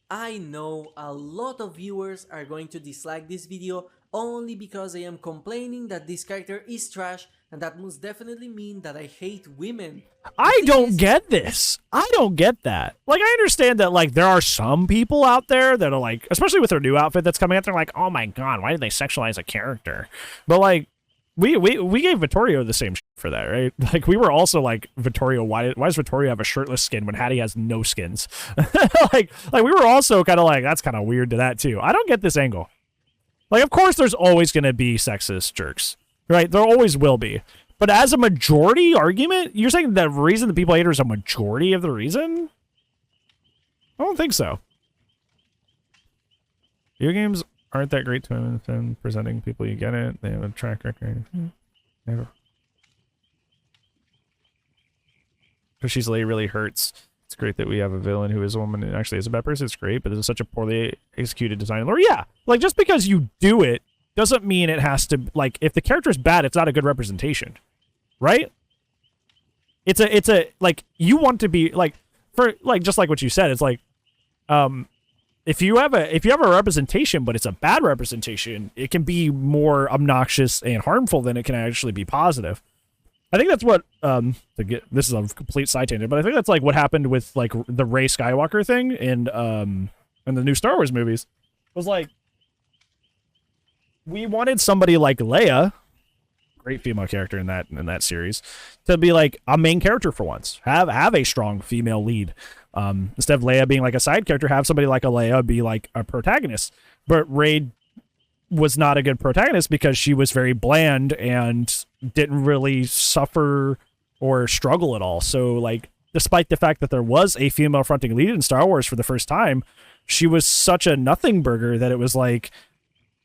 I know a lot of viewers are going to dislike this video only because I am complaining that this character is trash, and that must definitely mean that I hate women. I don't get this. I don't get that. Like, I understand that, like, there are some people out there that are like, especially with their new outfit that's coming out, they're like, oh my god, why did they sexualize a character? But like, we gave Vittorio the same shit for that, right? Like, we were also like, Vittorio, why does Vittorio have a shirtless skin when Hattie has no skins? like we were also kind of like, that's kind of weird to that too. I don't get this angle. Like, of course there's always going to be sexist jerks, right? There always will be. But as a majority argument, you're saying the reason that people hate her is a majority of the reason? I don't think so. Video games aren't that great to women and presenting people. You get it. They have a track record. Never. So she's like, really hurts. It's great that we have a villain who is a woman and actually is a bad person. It's great, but this is such a poorly executed design. Or yeah, like, just because you do it doesn't mean it has to, like, if the character is bad, it's not a good representation, right? It's a like, you want to be like, for like, just like what you said, it's like, if you have a representation but it's a bad representation, it can be more obnoxious and harmful than it can actually be positive. I think that's what this is a complete side tangent, but I think that's like what happened with like the Rey Skywalker thing in the new Star Wars movies. It was like, we wanted somebody like Leia, great female character in that series, to be like a main character for once. Have a strong female lead. Instead of Leia being like a side character, have somebody like a Leia be like a protagonist. But Rey was not a good protagonist because she was very bland and didn't really suffer or struggle at all. So like, despite the fact that there was a female fronting lead in Star Wars for the first time, she was such a nothing burger that it was like,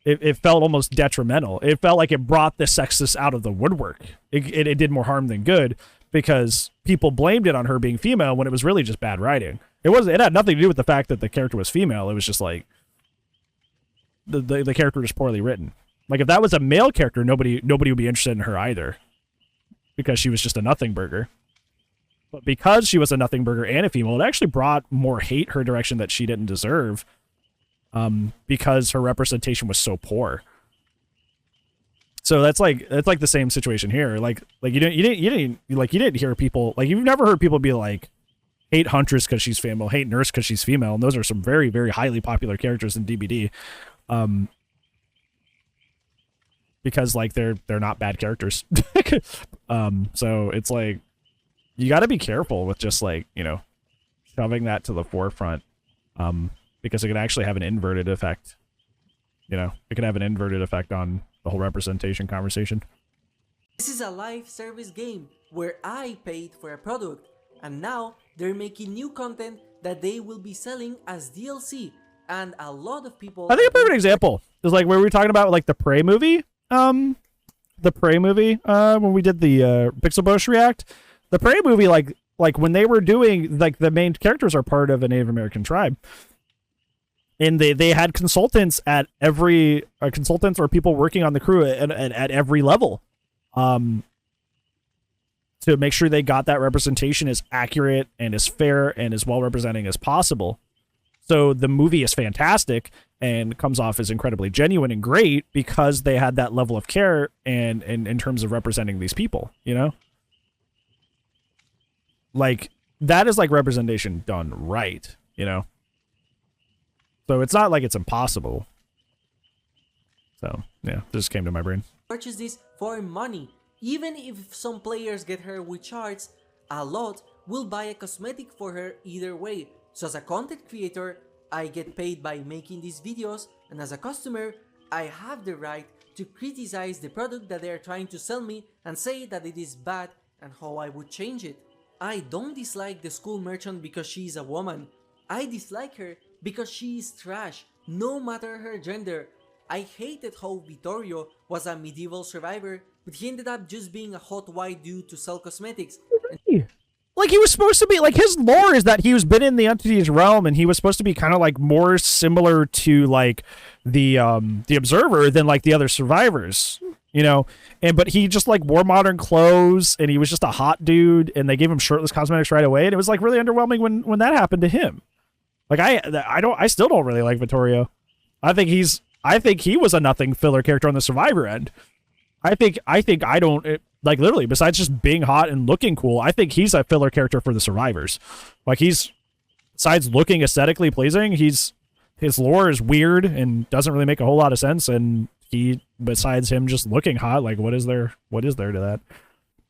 it felt almost detrimental. It felt like it brought the sexist out of the woodwork. It did more harm than good because people blamed it on her being female when it was really just bad writing. It had nothing to do with the fact that the character was female. It was just like the character was poorly written. Like, if that was a male character, nobody would be interested in her either because she was just a nothing burger. But because she was a nothing burger and a female, it actually brought more hate her direction that she didn't deserve. Because her representation was so poor. So that's like the same situation here. Like you didn't hear people, like, you've never heard people be like, hate Huntress because she's female, hate Nurse because she's female, and those are some very, very highly popular characters in DBD. Because like they're not bad characters. So it's like, you got to be careful with just like, you know, shoving that to the forefront. Because it can actually have an inverted effect. You know, it can have an inverted effect on the whole representation conversation. This is a live service game where I paid for a product, and now they're making new content that they will be selling as DLC, and a lot of people... I think a perfect example is like where we were talking about like the Prey movie. When we did the Pixel Bush React. The Prey movie, like when they were doing, like, the main characters are part of a Native American tribe. And they had consultants at every consultants or people working on the crew at every level, to make sure they got that representation as accurate and as fair and as well representing as possible. So the movie is fantastic and comes off as incredibly genuine and great because they had that level of care and in terms of representing these people. You know, like, that is like representation done right. You know. So it's not like it's impossible. So, yeah, this came to my brain. Purchase this for money. Even if some players get her with shards, a lot will buy a cosmetic for her either way. So as a content creator, I get paid by making these videos, and as a customer, I have the right to criticize the product that they are trying to sell me and say that it is bad and how I would change it. I don't dislike the school merchant because she is a woman. I dislike her because she is trash, no matter her gender. I hated how Vittorio was a medieval survivor, but he ended up just being a hot white dude to sell cosmetics. Like, he was supposed to be, like, his lore is that he was been in the Entity's realm, and he was supposed to be kind of, like, more similar to, like, the Observer than, like, the other survivors, you know? But he just, like, wore modern clothes, and he was just a hot dude, and they gave him shirtless cosmetics right away, and it was, like, really underwhelming when that happened to him. Like, I still don't really like Vittorio. I think he's I think he was a nothing filler character on the Survivor end. I don't like literally. Besides just being hot and looking cool, I think he's a filler character for the Survivors. Like besides looking aesthetically pleasing, his lore is weird and doesn't really make a whole lot of sense. And besides him just looking hot, like what is there to that?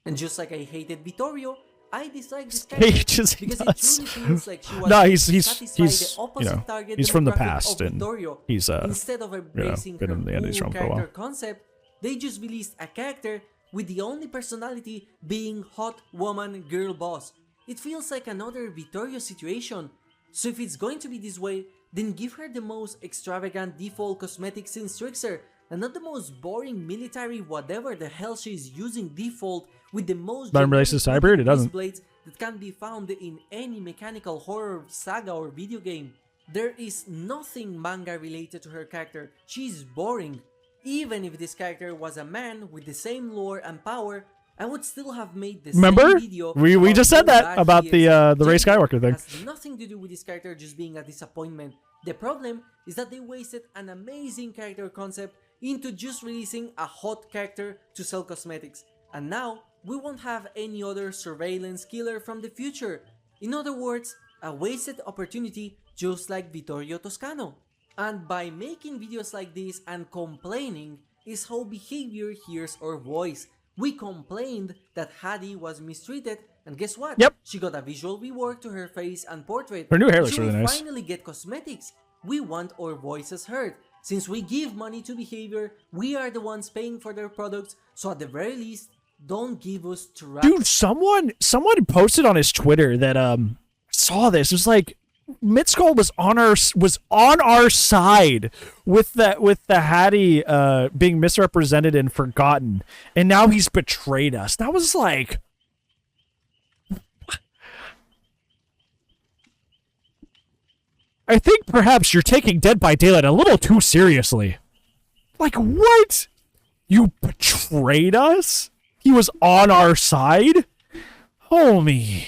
And just like I hated Vittorio, I dislike this He character because it does. truly feels like she was No, he's the opposite target he's from the demographic past, of and Vittorio. he's Instead of embracing been her in the Indies cool realm for a while. character concept, they just released a character with the only personality being hot woman girl boss. It feels like another Vittorio situation. So if it's going to be this way, then give her the most extravagant default cosmetics since Trickster, and not the most boring military whatever the hell she's using default with the most But releases Cyber, it doesn't. blades that can be found in any mechanical horror saga or video game. There is nothing manga related to her character. She's boring. Even if this character was a man with the same lore and power, I would still have made the Remember? same video. We just said that about the Rey Jake Skywalker thing. has nothing to do with this character just being a disappointment. The problem is that they wasted an amazing character concept into just releasing a hot character to sell cosmetics. And now, we won't have any other surveillance killer from the future. In other words, a wasted opportunity just like Vittorio Toscano. And by making videos like this and complaining is how behavior hears our voice. We complained that Hadi was mistreated, and guess what? Yep. She got a visual rework to her face and portrait. Her new hair looks She really will nice. finally get cosmetics. We want our voices heard. Since we give money to behavior, we are the ones paying for their products, so at the very least, don't give us trash. Dude, someone posted on his Twitter that saw this. It was like Mintskull was on our side with the Hattie being misrepresented and forgotten, and now he's betrayed us. That was like, I think perhaps you're taking Dead by Daylight a little too seriously. Like, what? You betrayed us? He was on our side? Homie.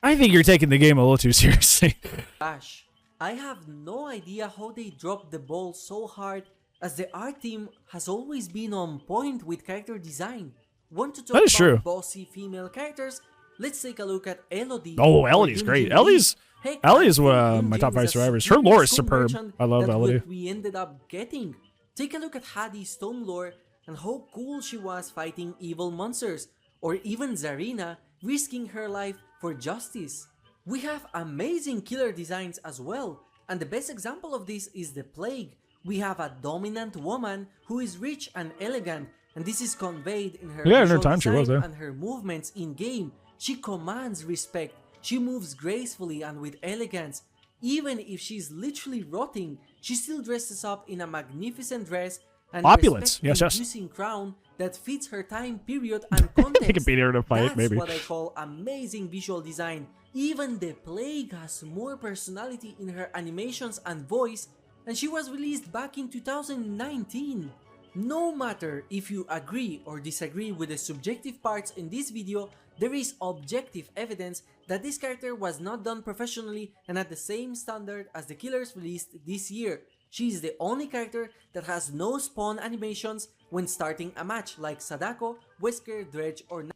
I think you're taking the game a little too seriously. Ash, I have no idea how they dropped the ball so hard, as the art team has always been on point with character design. Want to talk That is about true. bossy female characters? Let's take a look at Elodie. Oh, or Elodie's great. Yunjin. Heck, Ellie's I think my Yunjin top 5 is a survivors. Her lore is stupid superb. merchant I love that Elodie. we ended up getting. Take a look at Hadi's stone lore and how cool she was fighting evil monsters, or even Zarina risking her life for justice. We have amazing killer designs as well, and the best example of this is the Plague. We have a dominant woman who is rich and elegant, and this is conveyed in her Yeah, in her visual time she was, design yeah. and her movements in game. She commands respect. She moves gracefully and with elegance. Even if she's literally rotting, she still dresses up in a magnificent dress and Opulence, yes, yes. respect-inducing crown that fits her time period and context. They could beat her in a fight, That's maybe. what I call amazing visual design. Even the Plague has more personality in her animations and voice, and she was released back in 2019. No matter if you agree or disagree with the subjective parts in this video, there is objective evidence that this character was not done professionally and at the same standard as the killers released this year. She is the only character that has no spawn animations when starting a match like Sadako, Wesker, Dredge, or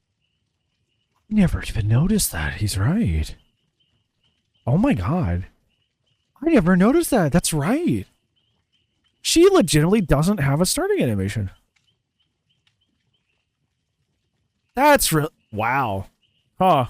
Never even noticed that. He's right. Oh my god. I never noticed that. That's right. She legitimately doesn't have a starting animation. That's real. Wow. Huh.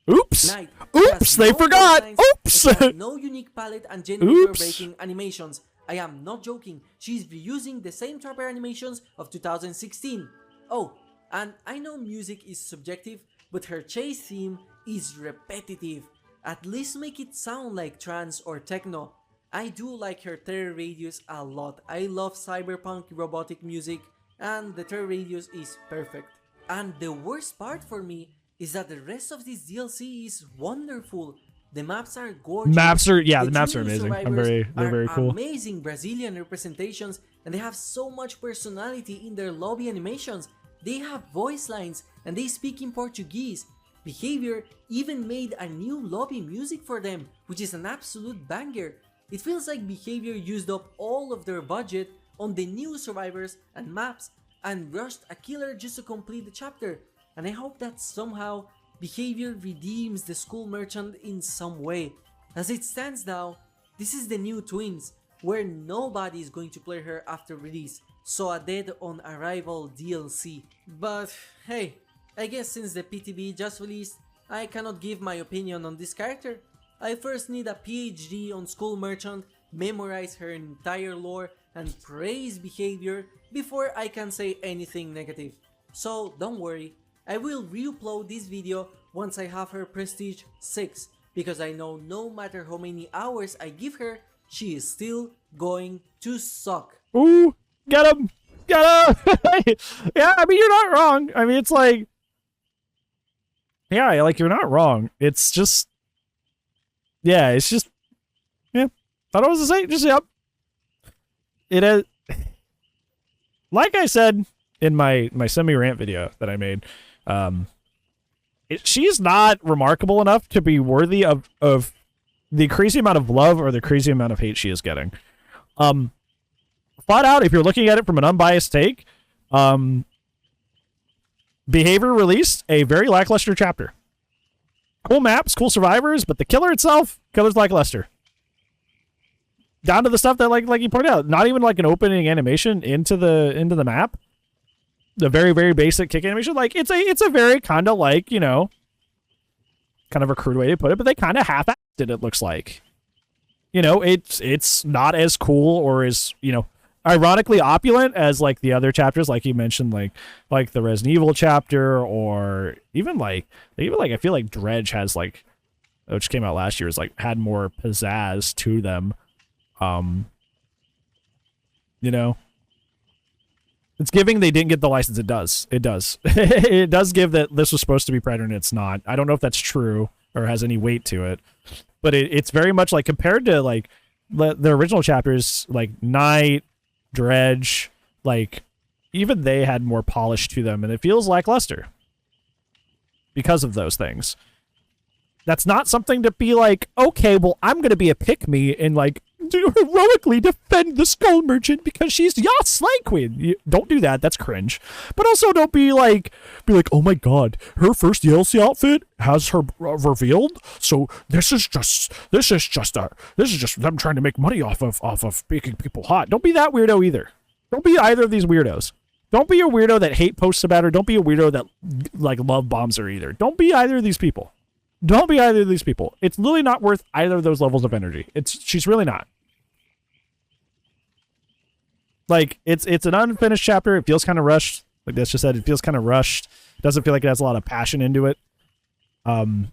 Oops. Knight. Oops, they forgot. Oops. No unique palette and gender breaking animations. I am not joking. She's reusing the same trapper animations of 2016. Oh, and I know music is subjective, but her chase theme is repetitive. At least make it sound like trance or techno. I do like her terror radius a lot. I love cyberpunk robotic music, and the terror radius is perfect. And the worst part for me is that the rest of this DLC is wonderful. The maps are gorgeous. The maps are junior amazing. survivors They're very cool. Amazing Brazilian representations, and they have so much personality in their lobby animations. They have voice lines and they speak in Portuguese. Behavior even made a new lobby music for them, which is an absolute banger. It feels like Behavior used up all of their budget on the new survivors and maps and rushed a killer just to complete the chapter, and I hope that somehow Behavior redeems the school merchant in some way. As it stands now, this is the new Twins, where nobody is going to play her after release, so a dead on arrival DLC. But hey, I guess since the PTB just released, I cannot give my opinion on this character. I first need a PhD on School Merchant, memorize her entire lore, and praise Behavior before I can say anything negative. So don't worry, I will re-upload this video once I have her Prestige 6, because I know no matter how many hours I give her, she is still going to suck. Ooh, get him! Get him! Yeah, I mean, you're not wrong. I mean, it's like... Yeah, like, you're not wrong. It's just... Yeah, it's just... Yeah. Thought I was to say, just, yep. It is... Like I said in my semi-rant video that I made, she's not remarkable enough to be worthy of the crazy amount of love or the crazy amount of hate she is getting. Flat out, if you're looking at it from an unbiased take, Behavior released a very lackluster chapter. Cool maps, cool survivors, but the killer's lackluster. Down to the stuff that, like you pointed out, not even like an opening animation into the map. The very, very basic kick animation. Like, it's a very kind of like, you know, kind of a crude way to put it, but they kind of half-assed it, it looks like. You know, it's not as cool or as, you know, ironically opulent as like the other chapters, like you mentioned, like the Resident Evil chapter, or even like I feel like Dredge has, like, which came out last year, is like had more pizzazz to them. You know, it's giving they didn't get the license. It does. It does give that this was supposed to be Predator and it's not. I don't know if that's true or has any weight to it, but it's very much like, compared to like the original chapters, like Night, Dredge, like even they had more polish to them, and it feels lackluster because of those things. That's not something to be like, okay, well, I'm gonna be a pick-me and like heroically defend the Skull Merchant because she's Yacht Slay Queen. Don't do that. That's cringe. But also don't be like, oh my god, her first DLC outfit has her revealed. So this is just them trying to make money off of making people hot. Don't be that weirdo either. Don't be either of these weirdos. Don't be a weirdo that hate posts about her. Don't be a weirdo that like love bombs her either. Don't be either of these people. Don't be either of these people. It's literally not worth either of those levels of energy. She's really not. Like, it's an unfinished chapter. It feels kind of rushed. Like that's just said, it feels kind of rushed. It doesn't feel like it has a lot of passion into it. And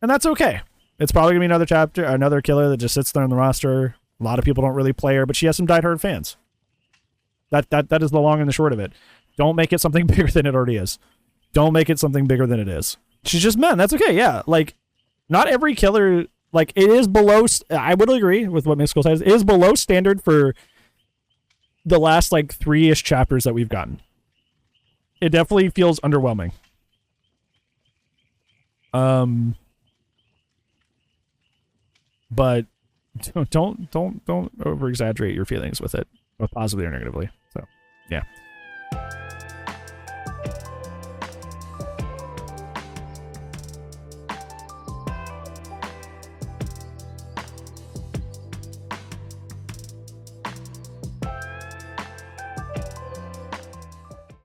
that's okay. It's probably gonna be another chapter, another killer that just sits there on the roster. A lot of people don't really play her, but she has some diehard fans. That is the long and the short of it. Don't make it something bigger than it already is. Don't make it something bigger than it is. She's just men. That's okay. Yeah. Like, not every killer, like, it is below, I would agree with what Mintskull says, it is below standard for the last, like, 3-ish chapters that we've gotten. It definitely feels underwhelming. But don't over exaggerate your feelings with it, both positively or negatively. So, yeah.